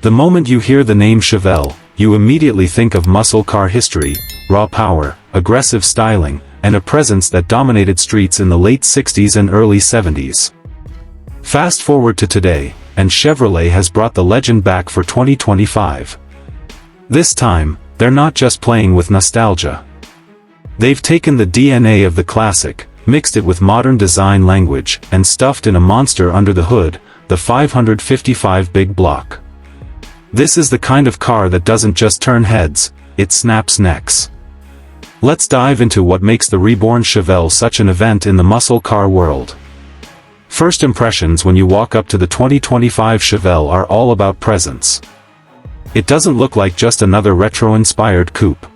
The moment you hear the name Chevelle, you immediately think of muscle car history, raw power, aggressive styling, and a presence that dominated streets in the late 60s and early 70s. Fast forward to today, and Chevrolet has brought the legend back for 2025. This time, they're not just playing with nostalgia. They've taken the DNA of the classic, mixed it with modern design language, and stuffed in a monster under the hood, the 555 Big Block. This is the kind of car that doesn't just turn heads, it snaps necks. Let's dive into what makes the reborn Chevelle such an event in the muscle car world. First impressions when you walk up to the 2025 Chevelle are all about presence. It doesn't look like just another retro-inspired coupe.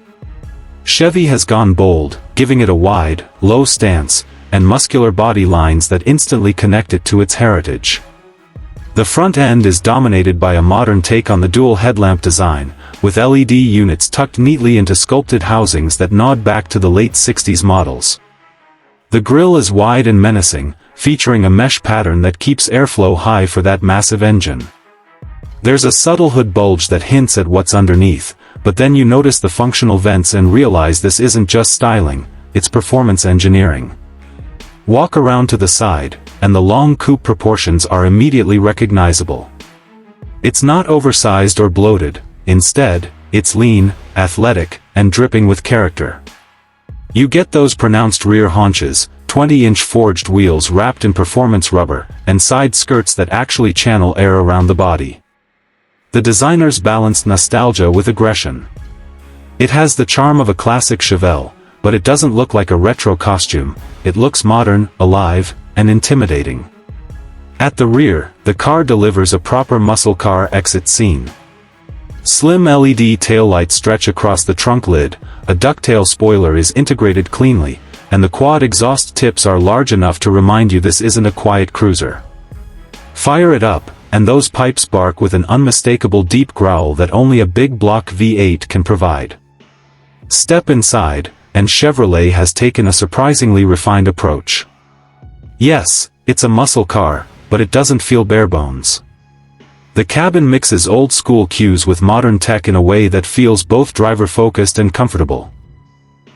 Chevy has gone bold, giving it a wide, low stance, and muscular body lines that instantly connect it to its heritage. The front end is dominated by a modern take on the dual headlamp design, with LED units tucked neatly into sculpted housings that nod back to the late 60s models. The grille is wide and menacing, featuring a mesh pattern that keeps airflow high for that massive engine. There's a subtle hood bulge that hints at what's underneath, but then you notice the functional vents and realize this isn't just styling, it's performance engineering. Walk around to the side, and the long coupe proportions are immediately recognizable. It's not oversized or bloated, instead, it's lean, athletic, and dripping with character. You get those pronounced rear haunches, 20-inch forged wheels wrapped in performance rubber, and side skirts that actually channel air around the body. The designers balanced nostalgia with aggression. It has the charm of a classic Chevelle, but it doesn't look like a retro costume, it looks modern, alive, and intimidating. At the rear, the car delivers a proper muscle car exit scene. Slim LED taillights stretch across the trunk lid, a ducktail spoiler is integrated cleanly, and the quad exhaust tips are large enough to remind you this isn't a quiet cruiser. Fire it up, and those pipes bark with an unmistakable deep growl that only a big block V8 can provide. Step inside, and Chevrolet has taken a surprisingly refined approach. Yes, it's a muscle car, but it doesn't feel barebones. The cabin mixes old-school cues with modern tech in a way that feels both driver-focused and comfortable.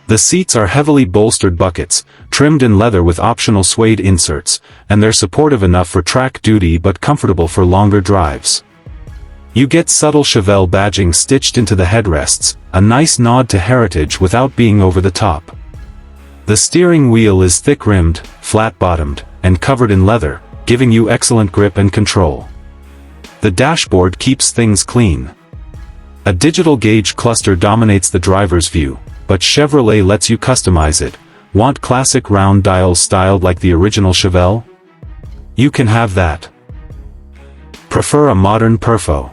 The seats are heavily bolstered buckets, trimmed in leather with optional suede inserts, and they're supportive enough for track duty but comfortable for longer drives. You get subtle Chevelle badging stitched into the headrests, a nice nod to heritage without being over the top. The steering wheel is thick-rimmed, flat-bottomed, and covered in leather, giving you excellent grip and control. The dashboard keeps things clean. A digital gauge cluster dominates the driver's view, but Chevrolet lets you customize it. Want classic round dials styled like the original Chevelle? You can have that. Prefer a modern perfo?